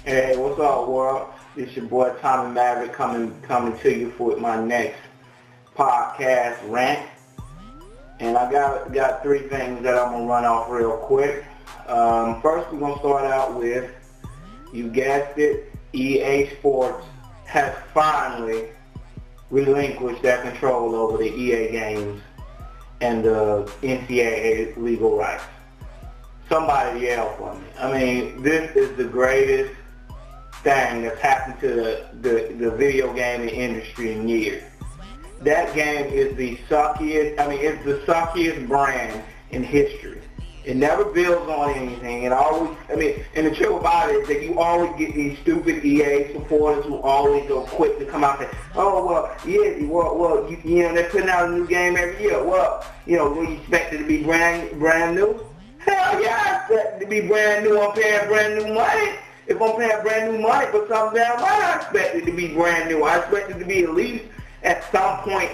Hey, what's up, world? This your boy Tommy Maverick coming to you for my next podcast rant. And I got three things that I'm gonna run off real quick. First, we're gonna start out with, you guessed it, EA Sports has finally relinquished their control over the EA games and the NCAA legal rights. Somebody yell for me. I mean, this is the greatest thing that's happened to the video gaming industry in years. That game is the suckiest, it's the suckiest brand in history. It never builds on anything. It always, and the truth about it is that you always get these stupid EA supporters who always go quick to come out and say, oh, well, yeah, they're putting out a new game every year. Well, we expect it to be brand new. Hell yeah, I expect it to be brand new. I'm paying brand new money. If I'm paying brand new money for something down, why I expect it to be brand new? I expect it to be at least at some point,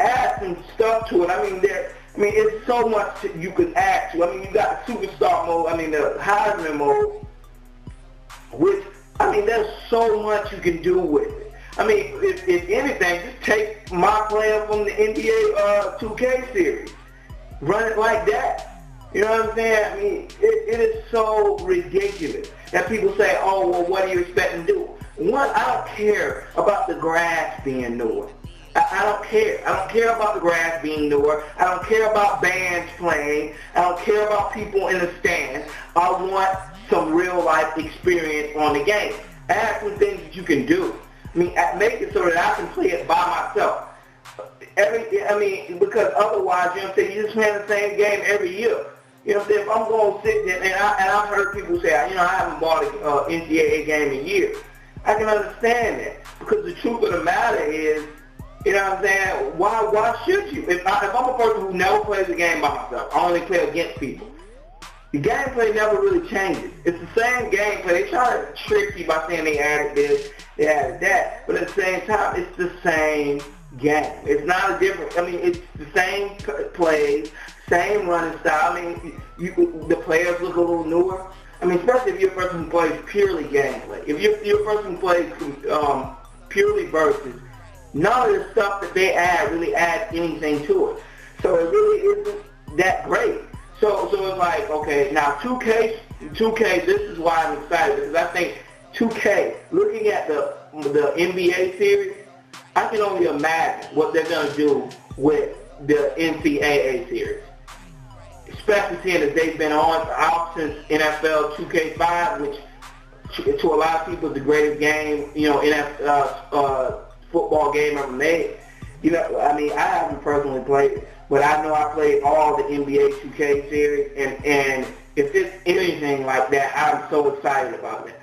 add some stuff to it. It's so much you can add to. You got the superstar mode, the Heisman mode, which, there's so much you can do with it. If anything, just take my player from the NBA 2K series. Run it like that. You know what I'm saying? It is so ridiculous that people say, oh, well, what do you expect to do? One, I don't care about the grass being newer. I don't care. I don't care about the grass being newer. I don't care about bands playing. I don't care about people in the stands. I want some real life experience on the game. Add some things that you can do. Make it so that I can play it by myself. Because otherwise, you're just playing the same game every year. If I'm going to sit there, and I've heard people say, I haven't bought an NCAA game in years. I can understand that, because the truth of the matter is, why should you? If I'm a person who never plays a game by myself, I only play against people, the gameplay never really changes. It's the same gameplay. They try to trick you by saying they added this, they added that, but at the same time, it's the same game. It's not a different, it's the same plays, same running style. The players look a little newer. Especially if you're a person who plays purely gameplay. If you're a person who plays purely versus, none of the stuff that they add really adds anything to it. So it really isn't that great. So it's like, okay, now 2K, this is why I'm excited, because I think 2K, looking at the NBA series, I can only imagine what they're going to do with the NCAA series. Especially seeing that they've been out since NFL 2K5, which to a lot of people is the greatest game, football game ever made. I haven't personally played it, but I know I played all the NBA 2K series, and if it's anything like that, I'm so excited about it.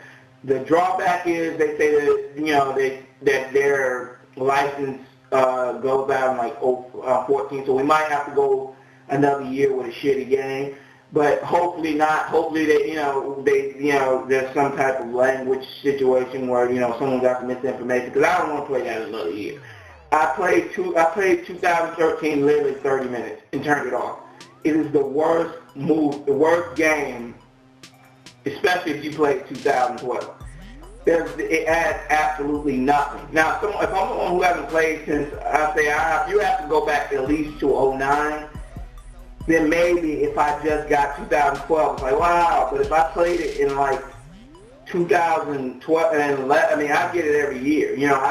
The drawback is they say that, that their license goes out in 14, so we might have to go another year with a shitty game, but hopefully not. Hopefully there's some type of language situation where someone got some misinformation, because I don't want to play that another year. I played 2013 literally 30 minutes and turned it off. It is the worst game, especially if you played 2012. It adds absolutely nothing. Now, if I'm someone who hasn't played since, you have to go back at least to 2009. Then maybe if I just got 2012, it's like, wow. But if I played it in 2012 and 11, I get it every year. I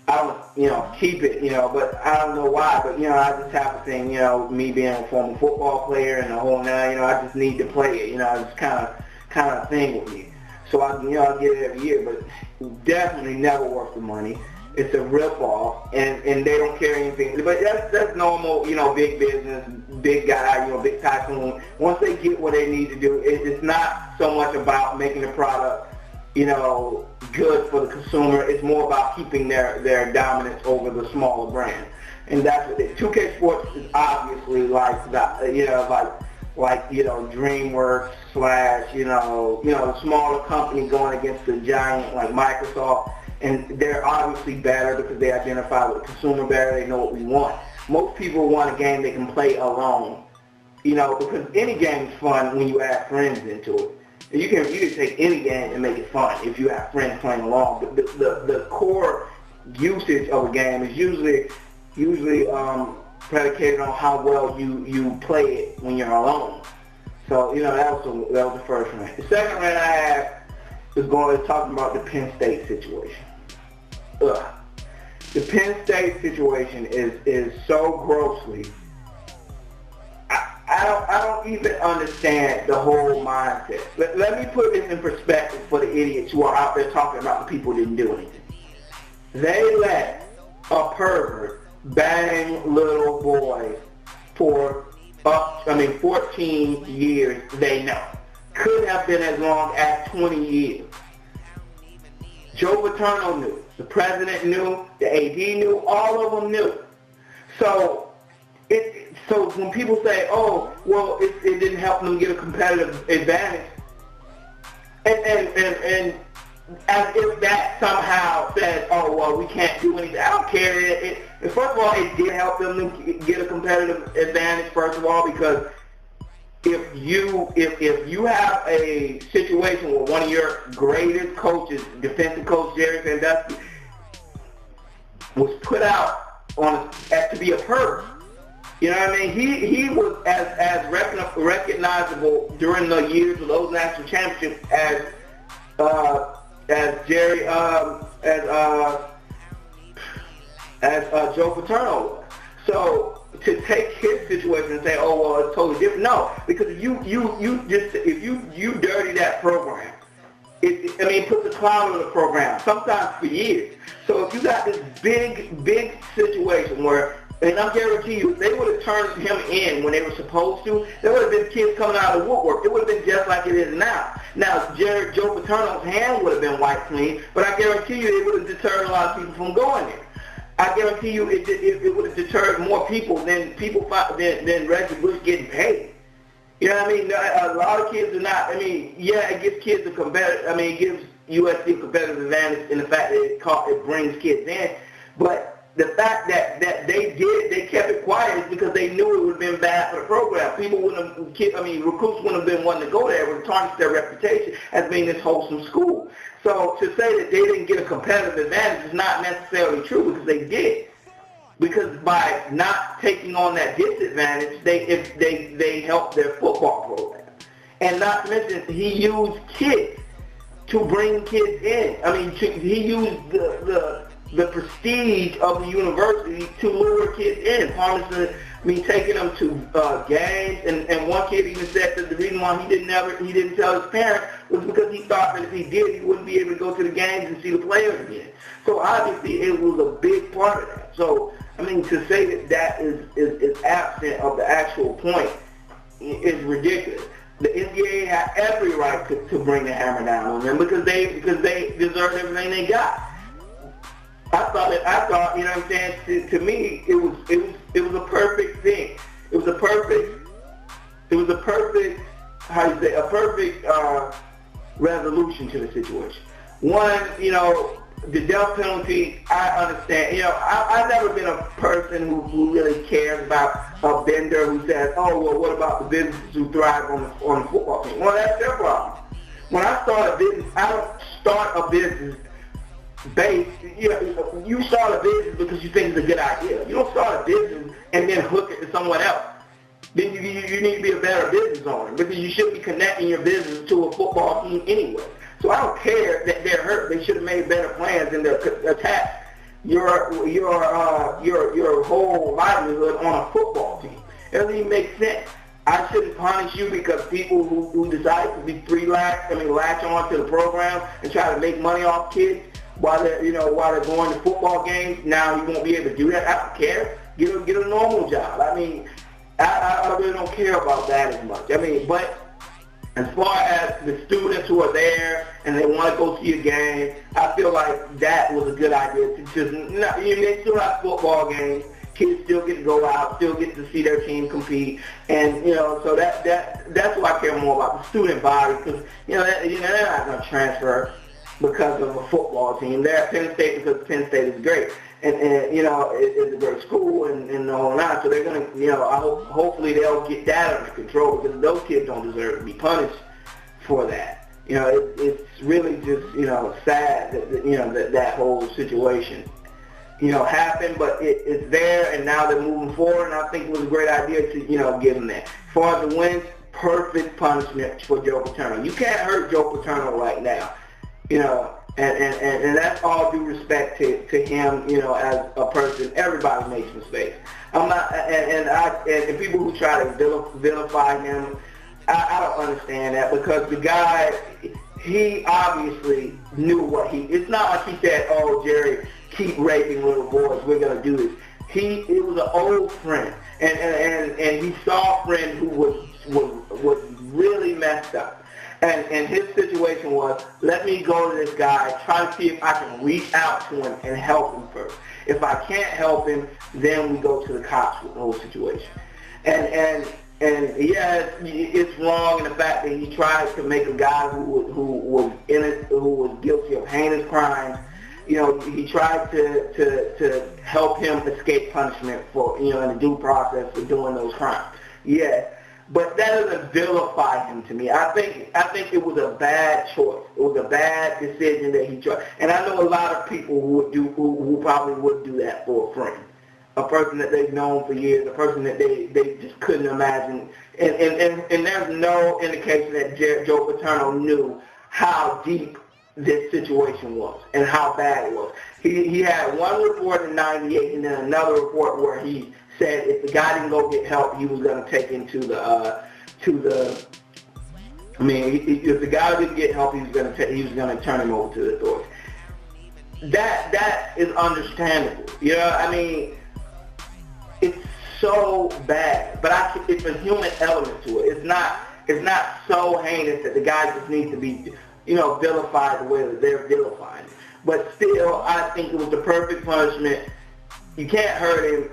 don't keep it, but I don't know why. But I just have to think, me being a former football player and the whole nine, I just need to play it. It's kind of thing with me. So I get it every year, but definitely never worth the money. It's a rip-off, and they don't care anything. But that's normal, big business, big guy, big tycoon. Once they get what they need to do, it's not so much about making the product, good for the consumer. It's more about keeping their dominance over the smaller brand. And that's what 2K Sports is obviously like that, DreamWorks / the smaller company going against the giant like Microsoft. And they're obviously better because they identify with the consumer better. They know what we want. Most people want a game they can play alone, because any game is fun when you add friends into it. You can take any game and make it fun if you have friends playing along. But the core usage of a game is usually predicated on how well you play it when you're alone. So that was the first rant. The second rant I had was talking about the Penn State situation. The Penn State situation is so grossly. I don't even understand the whole mindset. Let me put this in perspective for the idiots who are out there talking about the people who didn't do anything. They let a pervert bang little boys for 14 years. They know. Could have been as long as 20 years. Joe Paterno knew. The president knew. The AD knew. All of them knew. So when people say, oh, well, it didn't help them get a competitive advantage, and as if that somehow says, oh, well, we can't do anything. I don't care. First of all, it did help them to get a competitive advantage, first of all, because if you have a situation where one of your greatest coaches, defensive coach Jerry Sandusky, was put out to be a perv, you know what I mean? He was as recognizable during the years of those national championships as Joe Paterno was. So to take his situation and say, oh well, it's totally different. No, because if you dirty that program, it puts a cloud on the program, sometimes for years. So if you got this big situation where, and I guarantee you, if they would have turned him in when they were supposed to, there would have been kids coming out of the woodwork. It would have been just like it is now. Now, Joe Paterno's hand would have been wiped clean, but I guarantee you it would have deterred a lot of people from going there. I guarantee you it would have deterred more people than Reggie Bush getting paid. You know what I mean? A lot of kids are not, it gives kids a competitive, it gives USC a competitive advantage in the fact that it brings kids in, but the fact that they kept it quiet is because they knew it would have been bad for the program. People recruits wouldn't have been wanting to go there. It would tarnish their reputation as being this wholesome school. So to say that they didn't get a competitive advantage is not necessarily true, because they did. Because by not taking on that disadvantage, they helped their football program. And not to mention, he used kids to bring kids in. He used the prestige of the university to lure kids in, taking them to games, and one kid even said that the reason why he didn't tell his parents was because he thought that if he did, he wouldn't be able to go to the games and see the players again. So obviously it was a big part of that. So to say that is absent of the actual point is ridiculous. The NCAA had every right to bring the hammer down on them because they deserved everything they got. I thought, you know what I'm saying, to me, it was a perfect thing. It was a perfect resolution to the situation. One, the death penalty, I understand. I've never been a person who really cares about a vendor who says, oh, well, what about the businesses who thrive on the football team? Well, that's their problem. When I start a business, I don't start a business you start a business because you think it's a good idea. You don't start a business and then hook it to someone else. Then you need to be a better business owner, because you should be connecting your business to a football team anyway. So I don't care that they're hurt. They should have made better plans than to attack your whole livelihood on a football team. It doesn't even make sense. I shouldn't punish you because people who decide to be latch on to the program and try to make money off kids while they're going to football games. Now you won't be able to do that. I don't care. Get a normal job. I really don't care about that as much. But as far as the students who are there and they want to go see a game, I feel like that was a good idea. They still have football games. Kids still get to go out, still get to see their team compete, and so that's what I care more about, the student body, because they're not going to transfer because of a football team. They're at Penn State because Penn State is great, and it's a great school and the whole nine. So they're going to, hopefully they'll get that under control, because those kids don't deserve to be punished for that. You know, it's really just, you know, sad that, you know, that whole situation, you know, happened, but it's there, and now they're moving forward, and I think it was a great idea to, you know, give him that. As far as the wins, perfect punishment for Joe Paterno. You can't hurt Joe Paterno right now, you know, and that's all due respect to him, you know, as a person. Everybody makes mistakes. I'm not, and people who try to vilify him, I don't understand that, because the guy, he obviously knew what it's not like he said, oh, Jerry, keep raping little boys, we're going to do this. It was an old friend, and he saw a friend who was really messed up. And his situation was, let me go to this guy, try to see if I can reach out to him and help him first. If I can't help him, then we go to the cops with the whole situation. And yeah, it's wrong in the fact that he tried to make a guy who was guilty of heinous crimes. You know, he tried to help him escape punishment for, you know, in the due process for doing those crimes. Yeah, but that doesn't vilify him to me. I think it was a bad choice. It was a bad decision that he tried. And I know a lot of people who probably would do that for a friend, a person that they've known for years, a person that they just couldn't imagine. And there's no indication that Joe Paterno knew how deep this situation was and how bad it was. He had one report in '98 and then another report where he said if the guy didn't go get help, he was going to take him if the guy didn't get help, he was going to turn him over to the authorities. That is understandable. You know, I mean, it's so bad, but it's a human element to it. It's not so heinous that the guy just needs to be, you know, vilified the way that they're vilifying him. But still, I think it was the perfect punishment. You can't hurt him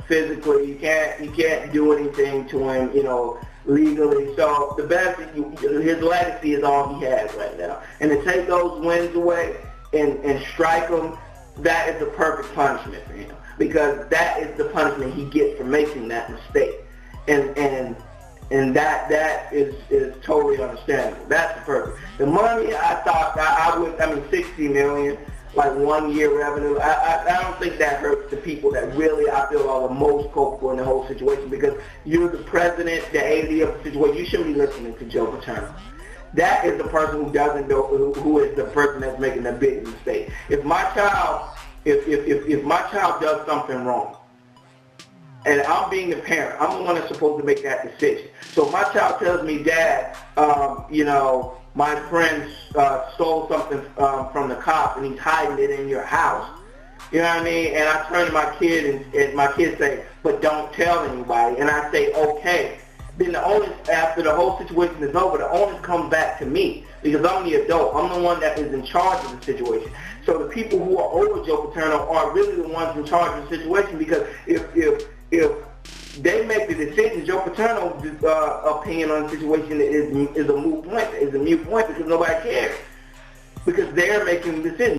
physically. You can't do anything to him, you know, legally. So the best, his legacy is all he has right now. And to take those wins away and strike him, that is the perfect punishment for him, because that is the punishment he gets for making that mistake. And that is totally understandable. That's the perfect. The money, I thought I mean, $60 million, like 1 year revenue. I don't think that hurts the people that really I feel are the most culpable in the whole situation, because you're the president, the AD of the situation. You shouldn't be listening to Joe Paterno. That is the person who doesn't know, who is the person that's making the big mistake. If my child, if my child does something wrong, and I'm being the parent, I'm the one that's supposed to make that decision. So if my child tells me, Dad, you know, my friend stole something from the cops and he's hiding it in your house, you know what I mean? And I turn to my kid and my kid say, but don't tell anybody. And I say, okay. Then the onus, after the whole situation is over, the onus comes back to me, because I'm the adult. I'm the one that is in charge of the situation. So the people who are over Joe Paterno are really the ones in charge of the situation, because if they make the decision, Joe Paterno's opinion on the situation is a moot point. Is a mute point, because nobody cares, because they're making the decision.